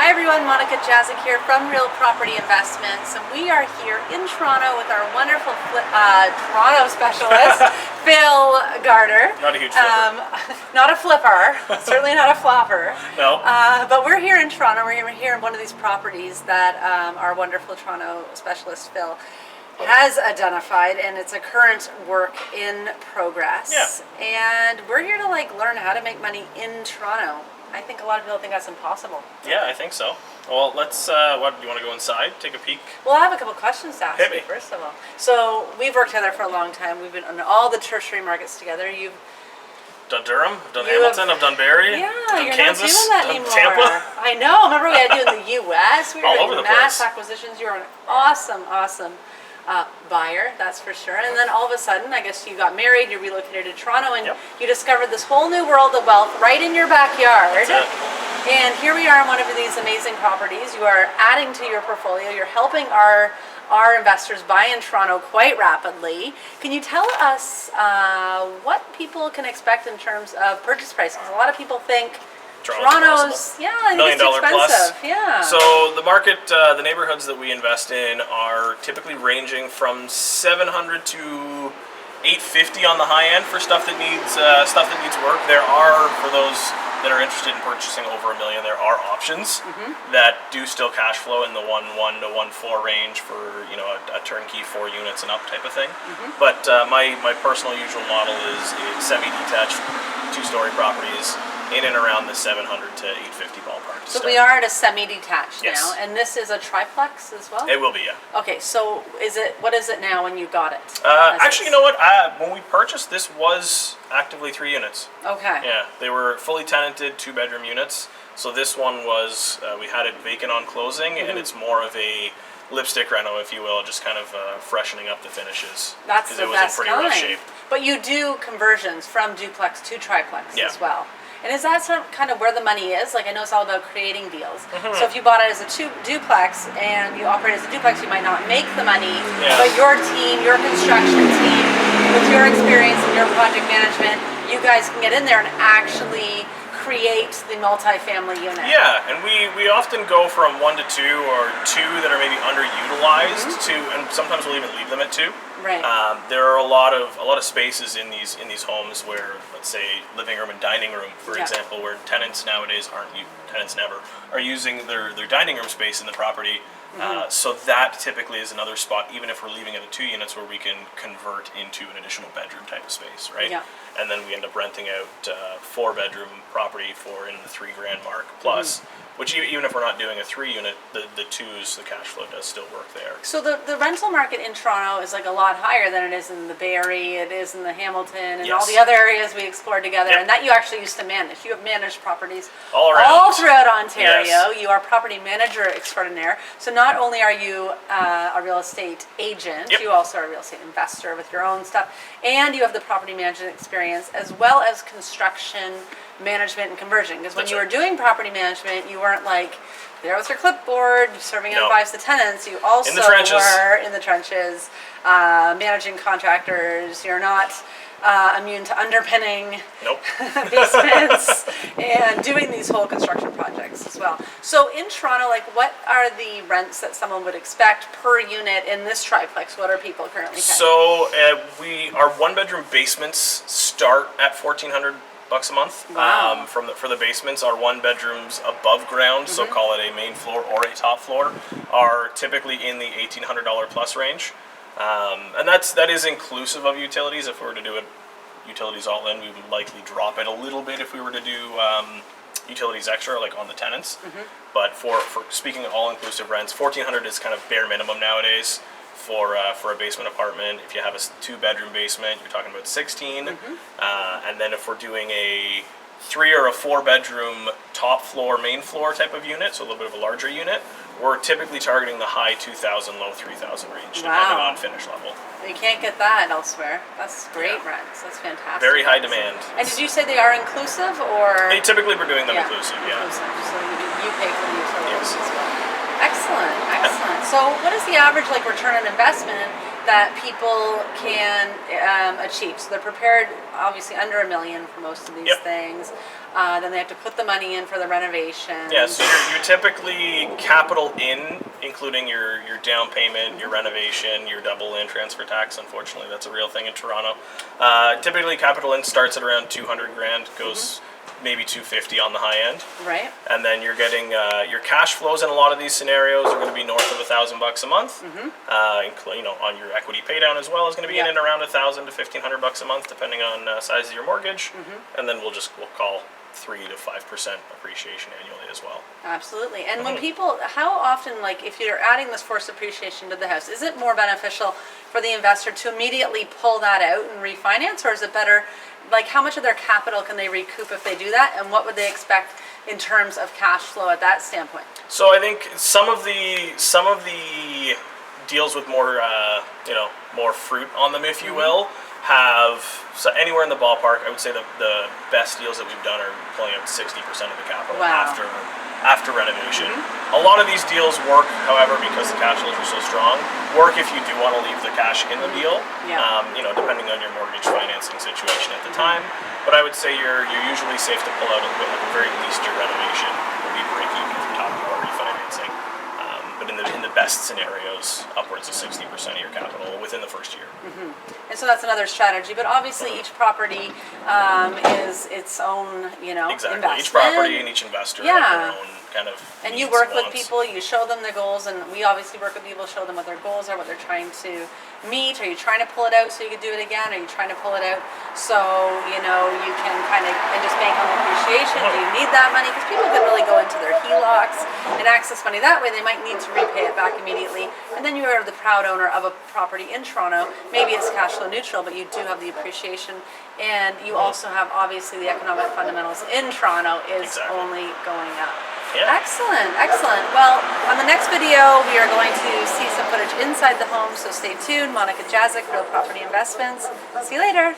Hi everyone, Monica Jazik here from Real Property Investments, and we are here in Toronto with our wonderful Toronto specialist, Phil Garter. Not a huge flipper. Not a flipper, certainly not a flopper. No. But we're here in Toronto. We're here in one of these properties that our wonderful Toronto specialist, Phil, has identified, and it's a current work in progress. Yeah. And we're here to learn how to make money in Toronto. I think a lot of people think that's impossible. Yeah, I think so. Well, let's, what, do you want to go inside, take a peek? Well, I have a couple questions to ask Hit you, me. first of all. So, we've worked together for a long time. We've been on all the tertiary markets together. You've Done Durham, I've done Hamilton, I've done Barrie, yeah, done you're Kansas, not doing that done anymore. Tampa. I know. Remember we had to do in the U.S. We were All doing over the mass place. acquisitions. You were an awesome buyer, that's for sure. And then all of a sudden, I guess you got married, you relocated to Toronto, and Yep. you discovered this whole new world of wealth right in your backyard. That's it. And here we are on one of these amazing properties. You are adding to your portfolio. You're helping our investors buy in Toronto quite rapidly. Can you tell us what people can expect in terms of purchase price? Because a lot of people think Toronto's, yeah, I think it's $1 million expensive. plus. Yeah. So the market, the neighborhoods that we invest in are typically ranging from 700 to 850 on the high end for stuff that needs work. There are, for those that are interested in purchasing over $1 million, there are options that do still cash flow in the 1.1 to 1.4 range for a turnkey 4 units and up type of thing. But my personal usual model is semi-detached 2-story properties in and around the 700 to 850 ballpark. So we are at a semi-detached Yes. now, and this is a triplex as well? It will be, yeah. Okay, so what is it now when you got it? Actually, you know what? When we purchased, this was actively 3 units. Okay. Yeah, they were fully tenanted 2-bedroom units. So this one was, we had it vacant on closing, and it's more of a lipstick reno, if you will, just kind of freshening up the finishes. That's the it was best in pretty rough kind. shape. But you do conversions from duplex to triplex Yeah. as well. And is that kind of where the money is? I know it's all about creating deals. So if you bought it as a duplex and you operate as a duplex, you might not make the money. Yeah. But your team, your construction team, with your experience and your project management, you guys can get in there and actually create the multifamily unit. Yeah, and we often go from 1 to 2 or 2 that are maybe underutilized to, and sometimes we'll even leave them at 2. Right. There are a lot of spaces in these homes where, let's say, living room and dining room, for example, where tenants nowadays tenants never are using their dining room space in the property. So that typically is another spot, even if we're leaving it at 2 units, where we can convert into an additional bedroom type of space, right? Yeah. And then we end up renting out 4-bedroom property for in the $3,000 mark plus. Which even if we're not doing a 3-unit, the 2s, the cash flow does still work there. So the rental market in Toronto is a lot higher than it is in the Barrie, it is in the Hamilton, and all Yes. the other areas we explored together, Yep. and that you actually used to manage. You have managed properties All around. all throughout Ontario. Yes. You are property manager extraordinaire. So not only are you a real estate agent, Yep. you also are a real estate investor with your own stuff, and you have the property management experience as well as construction management and conversion. Because when That's you right. were doing property management, you weren't there with your clipboard, serving No. advice to tenants. You also In the trenches. were in the trenches, managing contractors. You're not immune to underpinning Nope. basements and doing these whole construction projects as well. So in Toronto, what are the rents that someone would expect per unit in this triplex? What are people currently paying? So our 1-bedroom basements start at $1,400 a month. Wow. For the basements, our 1-bedrooms above ground, so call it a main floor or a top floor, are typically in the $1,800 plus range. And that is inclusive of utilities. If we were to do it utilities all in, we would likely drop it a little bit if we were to do utilities extra, on the tenants. But for speaking of all-inclusive rents, $1,400 is kind of bare minimum nowadays for a basement apartment. If you have a 2-bedroom basement, you're talking about 16. And then if we're doing a 3 or a 4-bedroom top floor, main floor type of unit, so a little bit of a larger unit, we're typically targeting the high 2,000, low 3,000 range, depending on finish level. You can't get that elsewhere. That's great rents. That's fantastic. Very high demand. And did you say they are inclusive or? Typically we're doing them inclusive, yeah. Inclusive. So you pay for the utilities Yes. as well. Excellent, excellent. So what is the average return on investment that people can achieve? So they're prepared, obviously under $1 million for most of these things. Then they have to put the money in for the renovation. Yeah, so you're typically capital in, including your down payment, your renovation, your double in transfer tax. Unfortunately, that's a real thing in Toronto. Typically, capital in starts at around 200 grand, goes maybe 250 on the high end, Right. and then you're getting your cash flows in a lot of these scenarios are going to be north of $1,000 a month. On your equity pay down as well is going to be in and around $1,000 to $1,500 a month, depending on size of your mortgage, and then we'll call 3 to 5% appreciation annually as well. Absolutely. And when people, how often, like if you're adding this forced appreciation to the house, is it more beneficial for the investor to immediately pull that out and refinance, or is it better, like how much of their capital can they recoup if they do that, and what would they expect in terms of cash flow at that standpoint? So I think some of the deals with more more fruit on them, if you will, have anywhere in the ballpark. I would say the best deals that we've done are pulling out 60% of the capital after renovation. A lot of these deals work, however, because the cash flows are so strong, work if you do want to leave the cash in the deal, depending on your mortgage financing situation at the time. But I would say you're usually safe to pull out at the very least your renovation will be break even if you're talking about refinancing. But in the best scenarios, upwards of 60% of your capital within the first year. And so that's another strategy. But obviously, each property is its own, Exactly. investment. Each property and each investor have their own kind of And you needs work and with wants. people, you show them their goals, and we obviously work with people, show them what their goals are, what they're trying to meet. Are you trying to pull it out so you can do it again? Are you trying to pull it out so, you can kind of and just bank on the appreciation? Do you need that money? Because people could really go into their HELOCs and access money that way. They might need to repay it back immediately. And then you are the proud owner of a property in Toronto. Maybe it's cash flow neutral, but you do have the appreciation. And you also have, obviously, the economic fundamentals in Toronto is only going up. Yeah. Excellent, excellent. Well, on the next video, we are going to see some footage inside the home, so stay tuned. Monica Jazik, Real Property Investments. See you later.